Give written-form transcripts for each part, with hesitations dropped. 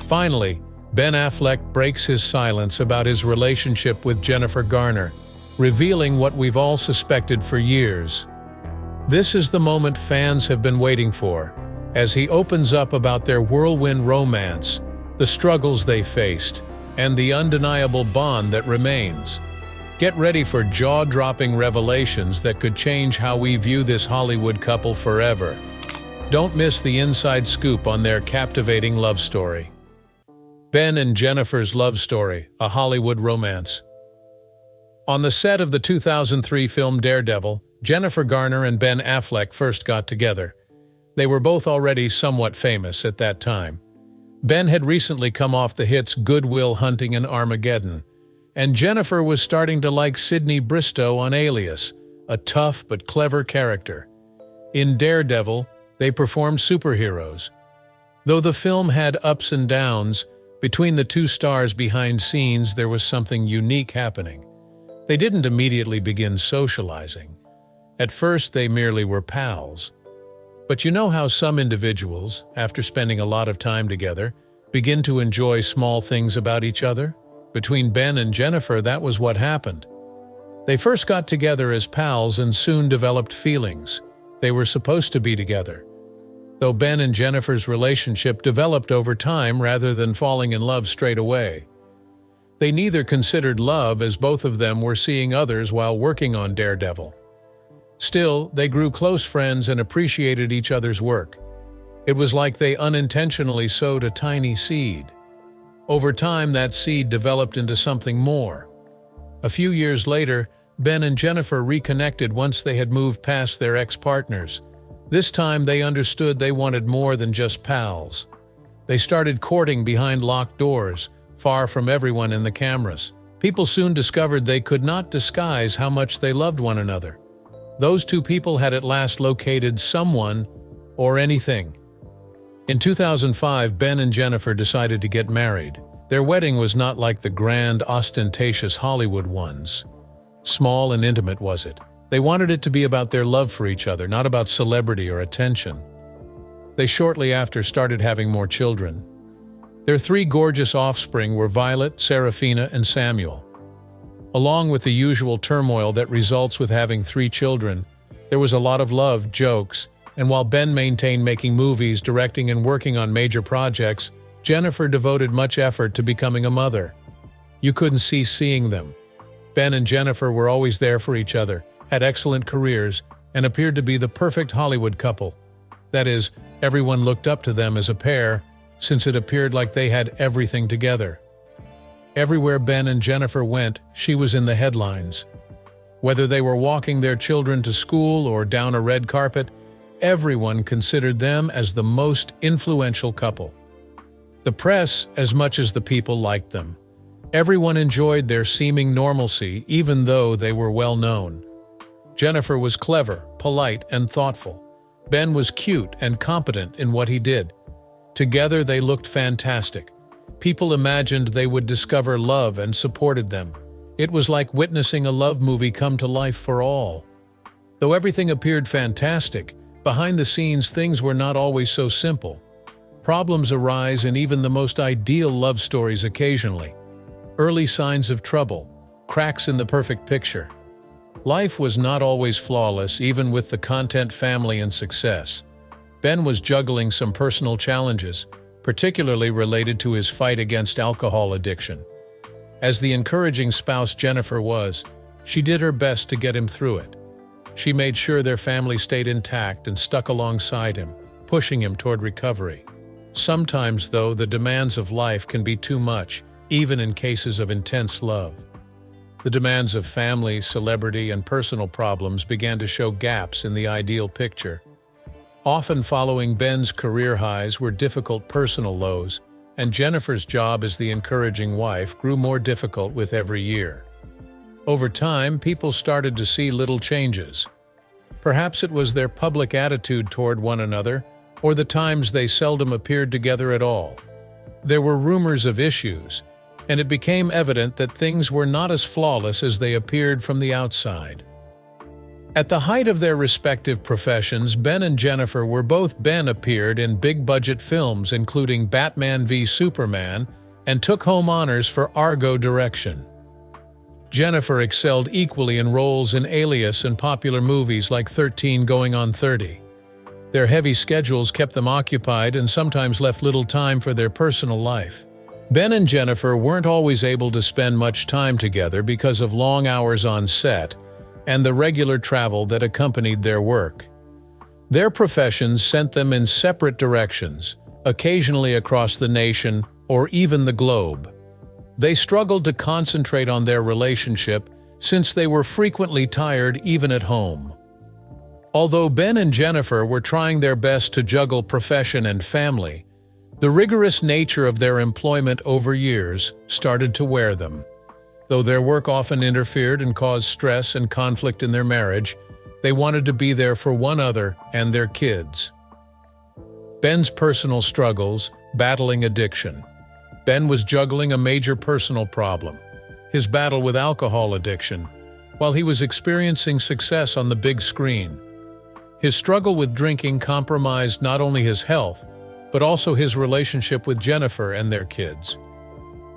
Finally, Ben Affleck breaks his silence about his relationship with Jenifer Garner, revealing what we've all suspected for years. This is the moment fans have been waiting for, as he opens up about their whirlwind romance, the struggles they faced, and the undeniable bond that remains. Get ready for jaw-dropping revelations that could change how we view this Hollywood couple forever. Don't miss the inside scoop on their captivating love story. Ben and Jenifer's love story, a Hollywood romance. On the set of the 2003 film Daredevil, Jenifer Garner and Ben Affleck first got together. They were both already somewhat famous at that time. Ben had recently come off the hits Good Will Hunting and Armageddon, and Jenifer was starting to like Sydney Bristow on Alias, a tough but clever character. In Daredevil, they performed superheroes. Though the film had ups and downs, between the two stars behind scenes there was something unique happening. They didn't immediately begin socializing. At first they merely were pals. But you know how some individuals, after spending a lot of time together, begin to enjoy small things about each other? Between Ben and Jenifer, that was what happened. They first got together as pals and soon developed feelings. They were supposed to be together. Though Ben and Jenifer's relationship developed over time rather than falling in love straight away. They neither considered love, as both of them were seeing others while working on Daredevil. Still, they grew close friends and appreciated each other's work. It was like they unintentionally sowed a tiny seed. Over time, that seed developed into something more. A few years later, Ben and Jenifer reconnected once they had moved past their ex-partners. This time, they understood they wanted more than just pals. They started courting behind locked doors, far from everyone in the cameras. People soon discovered they could not disguise how much they loved one another. Those two people had at last located someone or anything. In 2005, Ben and Jenifer decided to get married. Their wedding was not like the grand, ostentatious Hollywood ones. Small and intimate was it. They wanted it to be about their love for each other, not about celebrity or attention. They shortly after started having more children. Their three gorgeous offspring were Violet, Serafina, and Samuel. Along with the usual turmoil that results with having three children, there was a lot of love, jokes, and while Ben maintained making movies, directing, and working on major projects, Jenifer devoted much effort to becoming a mother. You couldn't cease seeing them. Ben and Jenifer were always there for each other, had excellent careers, and appeared to be the perfect Hollywood couple. That is, everyone looked up to them as a pair, since it appeared like they had everything together. Everywhere Ben and Jenifer went, she was in the headlines. Whether they were walking their children to school or down a red carpet, everyone considered them as the most influential couple. The press, as much as the people, liked them. Everyone enjoyed their seeming normalcy, even though they were well known. Jenifer was clever, polite, and thoughtful. Ben was cute and competent in what he did. Together they looked fantastic. People imagined they would discover love and supported them. It was like witnessing a love movie come to life for all. Though everything appeared fantastic, behind the scenes things were not always so simple. Problems arise in even the most ideal love stories occasionally. Early signs of trouble, cracks in the perfect picture. Life was not always flawless, even with the content, family, and success. Ben was juggling some personal challenges, particularly related to his fight against alcohol addiction. As the encouraging spouse Jenifer was, she did her best to get him through it. She made sure their family stayed intact and stuck alongside him, pushing him toward recovery. Sometimes, though, the demands of life can be too much, even in cases of intense love. The demands of family, celebrity, and personal problems began to show gaps in the ideal picture. Often following Ben's career highs were difficult personal lows, and Jenifer's job as the encouraging wife grew more difficult with every year. Over time, people started to see little changes. Perhaps it was their public attitude toward one another, or the times they seldom appeared together at all. There were rumors of issues, and it became evident that things were not as flawless as they appeared from the outside. At the height of their respective professions, Ben and Jenifer were both Ben appeared in big-budget films including Batman v Superman and took home honors for Argo direction. Jenifer excelled equally in roles in Alias and popular movies like 13 Going on 30. Their heavy schedules kept them occupied and sometimes left little time for their personal life. Ben and Jenifer weren't always able to spend much time together because of long hours on set and the regular travel that accompanied their work. Their professions sent them in separate directions, occasionally across the nation or even the globe. They struggled to concentrate on their relationship since they were frequently tired even at home. Although Ben and Jenifer were trying their best to juggle profession and family, the rigorous nature of their employment over years started to wear them. Though their work often interfered and caused stress and conflict in their marriage, they wanted to be there for one another and their kids. Ben's personal struggles, battling addiction. Ben was juggling a major personal problem, his battle with alcohol addiction, while he was experiencing success on the big screen. His struggle with drinking compromised not only his health, but also his relationship with Jenifer and their kids.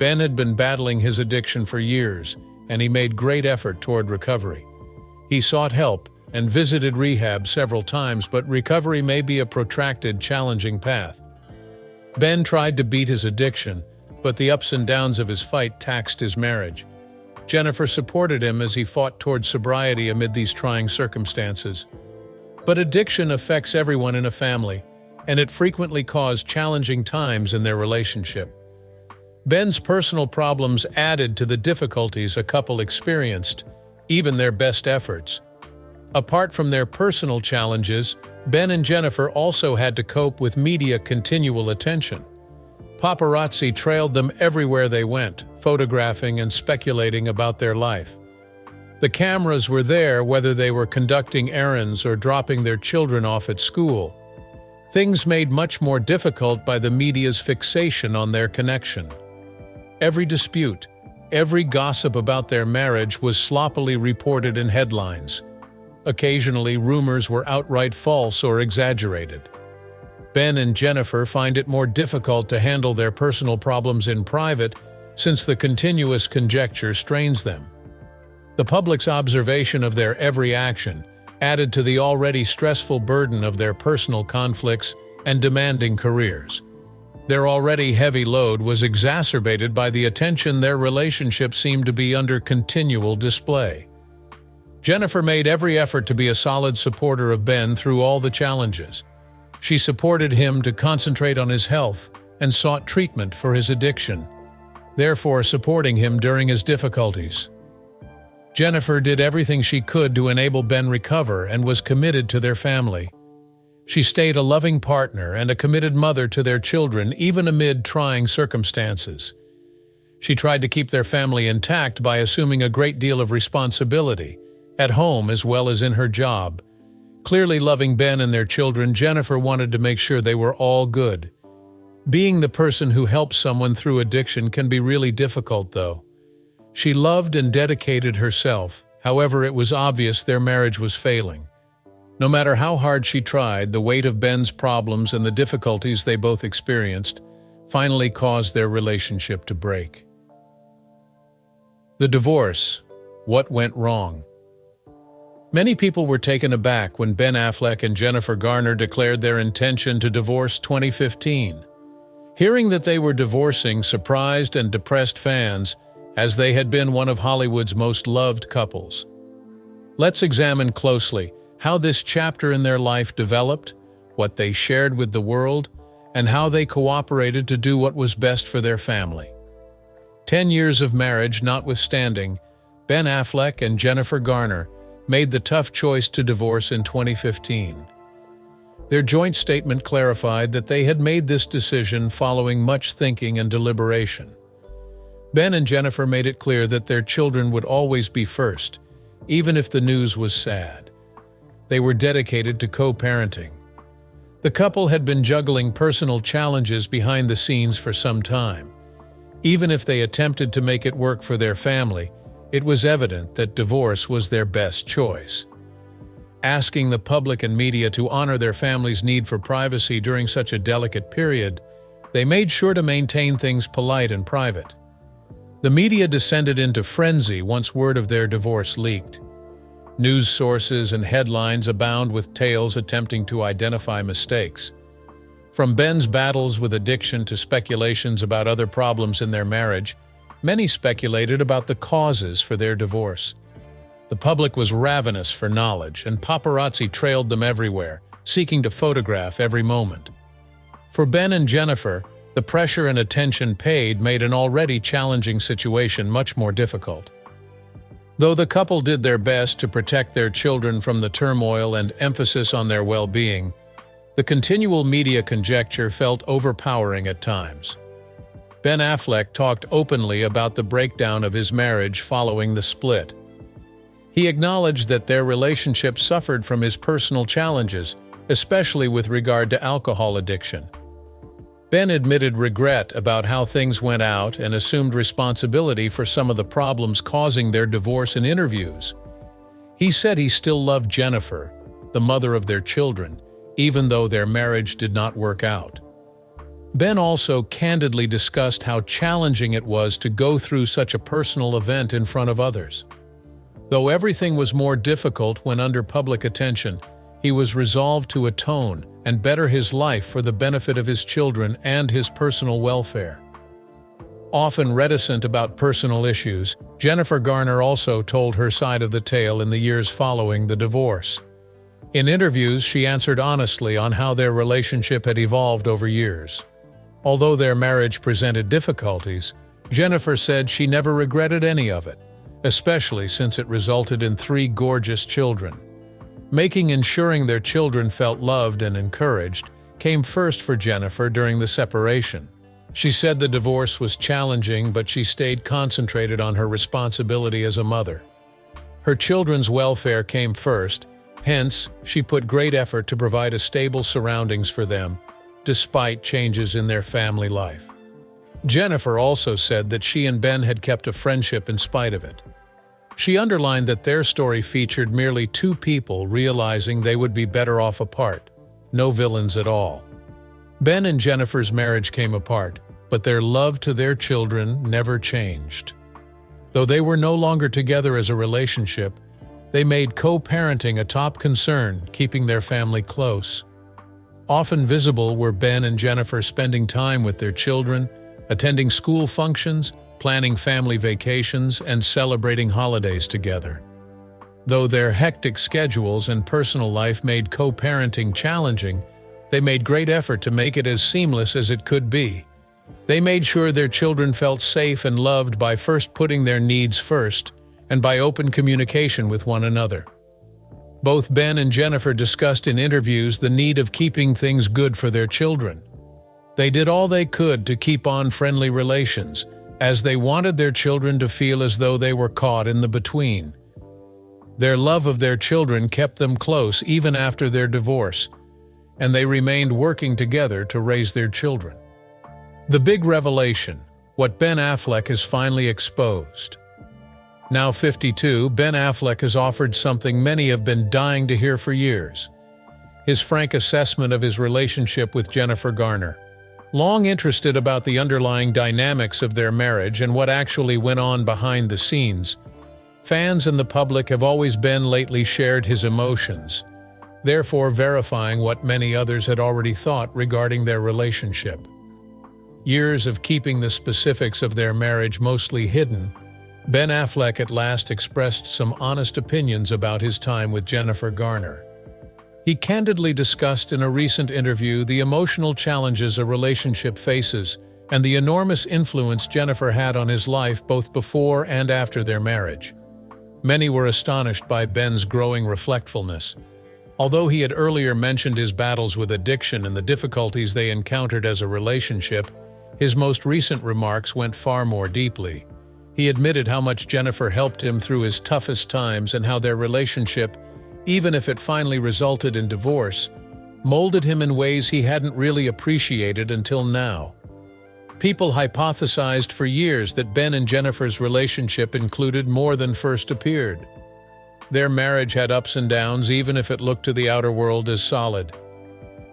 Ben had been battling his addiction for years, and he made great effort toward recovery. He sought help and visited rehab several times, but recovery may be a protracted, challenging path. Ben tried to beat his addiction, but the ups and downs of his fight taxed his marriage. Jenifer supported him as he fought toward sobriety amid these trying circumstances. But addiction affects everyone in a family, and it frequently caused challenging times in their relationship. Ben's personal problems added to the difficulties a couple experienced, even their best efforts. Apart from their personal challenges, Ben and Jenifer also had to cope with media continual attention. Paparazzi trailed them everywhere they went, photographing and speculating about their life. The cameras were there whether they were conducting errands or dropping their children off at school. Things made much more difficult by the media's fixation on their connection. Every dispute, every gossip about their marriage was sloppily reported in headlines. Occasionally, rumors were outright false or exaggerated. Ben and Jenifer find it more difficult to handle their personal problems in private since the continuous conjecture strains them. The public's observation of their every action added to the already stressful burden of their personal conflicts and demanding careers. Their already heavy load was exacerbated by the attention their relationship seemed to be under continual display. Jenifer made every effort to be a solid supporter of Ben through all the challenges. She supported him to concentrate on his health and sought treatment for his addiction, therefore supporting him during his difficulties. Jenifer did everything she could to enable Ben recover and was committed to their family. She stayed a loving partner and a committed mother to their children even amid trying circumstances. She tried to keep their family intact by assuming a great deal of responsibility, at home as well as in her job. Clearly loving Ben and their children, Jenifer wanted to make sure they were all good. Being the person who helps someone through addiction can be really difficult, though. She loved and dedicated herself, however, it was obvious their marriage was failing. No matter how hard she tried, the weight of Ben's problems and the difficulties they both experienced finally caused their relationship to break. The divorce. What went wrong? Many people were taken aback when Ben Affleck and Jenifer Garner declared their intention to divorce 2015. Hearing that they were divorcing surprised and depressed fans, as they had been one of Hollywood's most loved couples. Let's examine closely how this chapter in their life developed, what they shared with the world, and how they cooperated to do what was best for their family. 10 years of marriage notwithstanding, Ben Affleck and Jenifer Garner made the tough choice to divorce in 2015. Their joint statement clarified that they had made this decision following much thinking and deliberation. Ben and Jenifer made it clear that their children would always be first, even if the news was sad. They were dedicated to co-parenting. The couple had been juggling personal challenges behind the scenes for some time. Even if they attempted to make it work for their family, it was evident that divorce was their best choice. asking the public and media to honor their family's need for privacy during such a delicate period, they made sure to maintain things polite and private. The media descended into frenzy once word of their divorce leaked. News sources and headlines abound with tales attempting to identify mistakes. From Ben's battles with addiction to speculations about other problems in their marriage, many speculated about the causes for their divorce. The public was ravenous for knowledge, and paparazzi trailed them everywhere, seeking to photograph every moment. For Ben and Jenifer, the pressure and attention paid made an already challenging situation much more difficult. Though the couple did their best to protect their children from the turmoil and emphasis on their well-being, the continual media conjecture felt overpowering at times. Ben Affleck talked openly about the breakdown of his marriage following the split. He acknowledged that their relationship suffered from his personal challenges, especially with regard to alcohol addiction. Ben admitted regret about how things went out and assumed responsibility for some of the problems causing their divorce in interviews. He said he still loved Jenifer, the mother of their children, even though their marriage did not work out. Ben also candidly discussed how challenging it was to go through such a personal event in front of others. Though everything was more difficult when under public attention, he was resolved to atone and better his life for the benefit of his children and his personal welfare. Often reticent about personal issues, Jenifer Garner also told her side of the tale in the years following the divorce. In interviews, she answered honestly on how their relationship had evolved over years. Although their marriage presented difficulties, Jenifer said she never regretted any of it, especially since it resulted in 3 gorgeous children. Making ensuring their children felt loved and encouraged came first for Jenifer during the separation. She said the divorce was challenging, but she stayed concentrated on her responsibility as a mother. Her children's welfare came first, hence, she put great effort to provide a stable surroundings for them, despite changes in their family life. Jenifer also said that she and Ben had kept a friendship in spite of it. She underlined that their story featured merely 2 people realizing they would be better off apart, no villains at all. Ben and Jenifer's marriage came apart, but their love to their children never changed. Though they were no longer together as a relationship, they made co-parenting a top concern, keeping their family close. Often visible were Ben and Jenifer spending time with their children, attending school functions, planning family vacations, and celebrating holidays together. Though their hectic schedules and personal life made co-parenting challenging, they made great effort to make it as seamless as it could be. They made sure their children felt safe and loved by first putting their needs first and by open communication with one another. Both Ben and Jenifer discussed in interviews the need of keeping things good for their children. They did all they could to keep on friendly relations, as they wanted their children to feel as though they were caught in the between. Their love of their children kept them close even after their divorce, and they remained working together to raise their children. The big revelation, what Ben Affleck has finally exposed. Now 52, Ben Affleck has offered something many have been dying to hear for years: his frank assessment of his relationship with Jenifer Garner. Long interested about the underlying dynamics of their marriage and what actually went on behind the scenes, fans and the public have always been lately shared his emotions, therefore verifying what many others had already thought regarding their relationship. Years of keeping the specifics of their marriage mostly hidden, Ben Affleck at last expressed some honest opinions about his time with Jenifer Garner. He candidly discussed in a recent interview the emotional challenges a relationship faces and the enormous influence Jenifer had on his life both before and after their marriage. Many were astonished by Ben's growing reflectfulness. Although he had earlier mentioned his battles with addiction and the difficulties they encountered as a relationship, his most recent remarks went far more deeply. He admitted how much Jenifer helped him through his toughest times and how their relationship, even if it finally resulted in divorce, molded him in ways he hadn't really appreciated until now. People hypothesized for years that Ben and Jenifer's relationship included more than first appeared. their marriage had ups and downs even if it looked to the outer world as solid.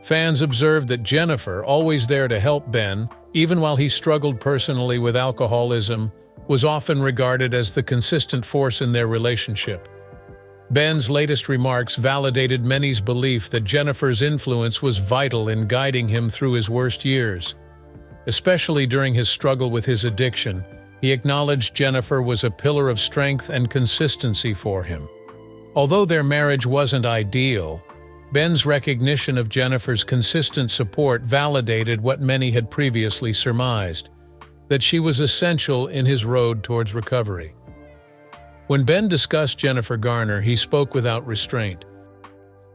Fans observed that Jenifer, always there to help Ben, even while he struggled personally with alcoholism, was often regarded as the consistent force in their relationship. Ben's latest remarks validated many's belief that Jenifer's influence was vital in guiding him through his worst years. Especially during his struggle with his addiction, he acknowledged Jenifer was a pillar of strength and consistency for him. Although their marriage wasn't ideal, Ben's recognition of Jenifer's consistent support validated what many had previously surmised, that she was essential in his road towards recovery. When Ben discussed Jenifer Garner, he spoke without restraint,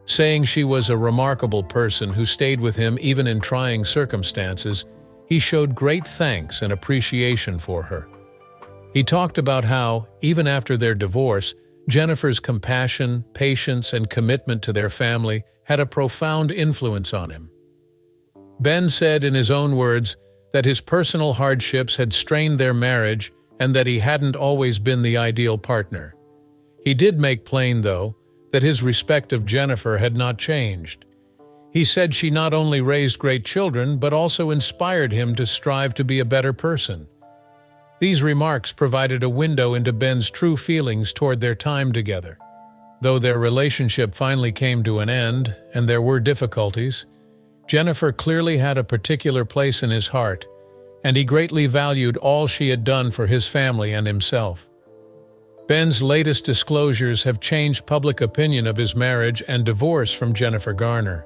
saying she was a remarkable person who stayed with him even in trying circumstances. He showed great thanks and appreciation for her. He talked about how, even after their divorce, Jenifer's compassion, patience, and commitment to their family had a profound influence on him. Ben said in his own words that his personal hardships had strained their marriage and that he hadn't always been the ideal partner. He did make plain, though, that his respect of Jenifer had not changed. He said she not only raised great children but also inspired him to strive to be a better person. These remarks provided a window into Ben's true feelings toward their time together. Though their relationship finally came to an end, and there were difficulties, Jenifer clearly had a particular place in his heart, and he greatly valued all she had done for his family and himself. Ben's latest disclosures have changed public opinion of his marriage and divorce from Jenifer Garner.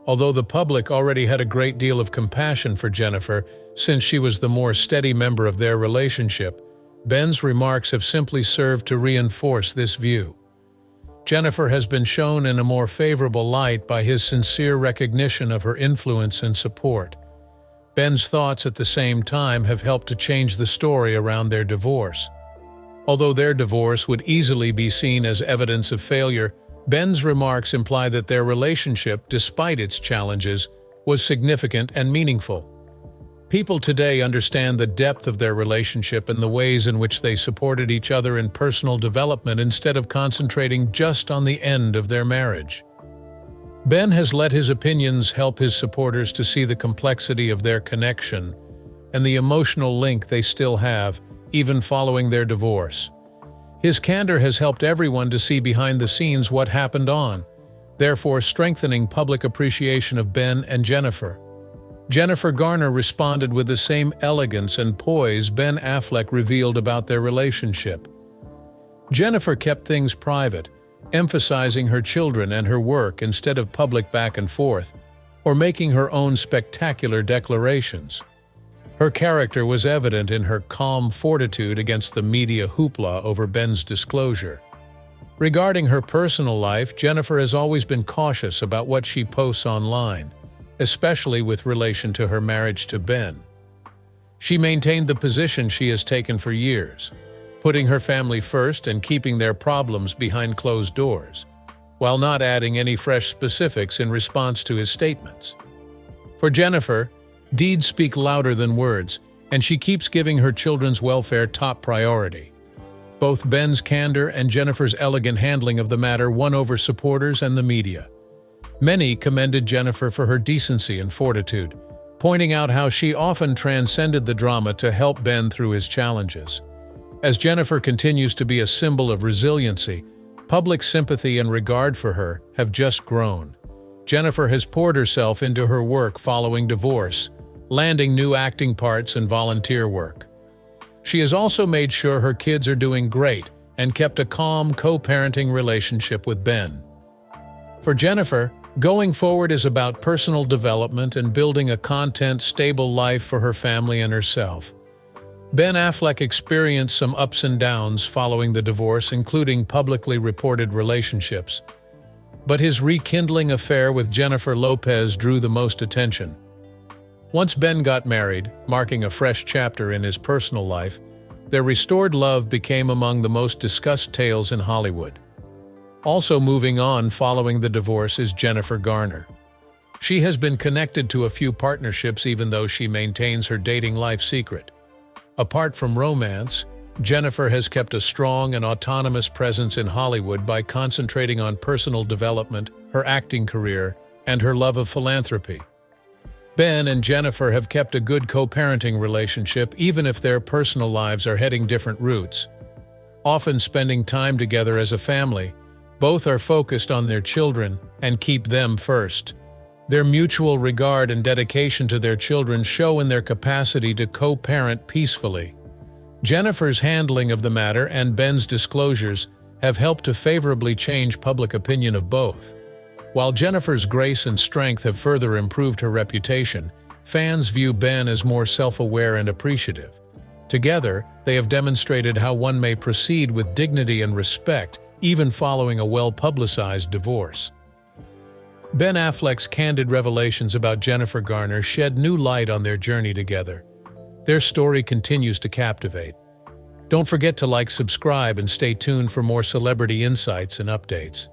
Although the public already had a great deal of compassion for Jenifer since she was the more steady member of their relationship, Ben's remarks have simply served to reinforce this view. Jenifer has been shown in a more favorable light by his sincere recognition of her influence and support. Ben's thoughts at the same time have helped to change the story around their divorce. Although their divorce would easily be seen as evidence of failure, Ben's remarks imply that their relationship, despite its challenges, was significant and meaningful. People today understand the depth of their relationship and the ways in which they supported each other in personal development instead of concentrating just on the end of their marriage. Ben has let his opinions help his supporters to see the complexity of their connection and the emotional link they still have, even following their divorce. His candor has helped everyone to see behind the scenes what happened on, therefore strengthening public appreciation of Ben and Jenifer. Jenifer Garner responded with the same elegance and poise Ben Affleck revealed about their relationship. Jenifer kept things private, emphasizing her children and her work instead of public back and forth, or making her own spectacular declarations. Her character was evident in her calm fortitude against the media hoopla over Ben's disclosure. Regarding her personal life, Jenifer has always been cautious about what she posts online, especially with relation to her marriage to Ben. She maintained the position she has taken for years, putting her family first and keeping their problems behind closed doors, while not adding any fresh specifics in response to his statements. For Jenifer, deeds speak louder than words, and she keeps giving her children's welfare top priority. Both Ben's candor and Jenifer's elegant handling of the matter won over supporters and the media. Many commended Jenifer for her decency and fortitude, pointing out how she often transcended the drama to help Ben through his challenges. As Jenifer continues to be a symbol of resiliency, public sympathy and regard for her have just grown. Jenifer has poured herself into her work following divorce, landing new acting parts and volunteer work. She has also made sure her kids are doing great and kept a calm co-parenting relationship with Ben. For Jenifer, going forward is about personal development and building a content-stable life for her family and herself. Ben Affleck experienced some ups and downs following the divorce, including publicly reported relationships. But his rekindling affair with Jennifer Lopez drew the most attention. Once Ben got married, marking a fresh chapter in his personal life, their restored love became among the most discussed tales in Hollywood. Also moving on following the divorce is Jenifer Garner. She has been connected to a few partnerships even though she maintains her dating life secret. Apart from romance, Jenifer has kept a strong and autonomous presence in Hollywood by concentrating on personal development, her acting career, and her love of philanthropy. Ben and Jenifer have kept a good co-parenting relationship even if their personal lives are heading different routes. Often spending time together as a family, both are focused on their children and keep them first. Their mutual regard and dedication to their children show in their capacity to co-parent peacefully. Jenifer's handling of the matter and Ben's disclosures have helped to favorably change public opinion of both. While Jenifer's grace and strength have further improved her reputation, fans view Ben as more self-aware and appreciative. Together, they have demonstrated how one may proceed with dignity and respect, even following a well-publicized divorce. Ben Affleck's candid revelations about Jenifer Garner shed new light on their journey together. Their story continues to captivate. Don't forget to like, subscribe, and stay tuned for more celebrity insights and updates.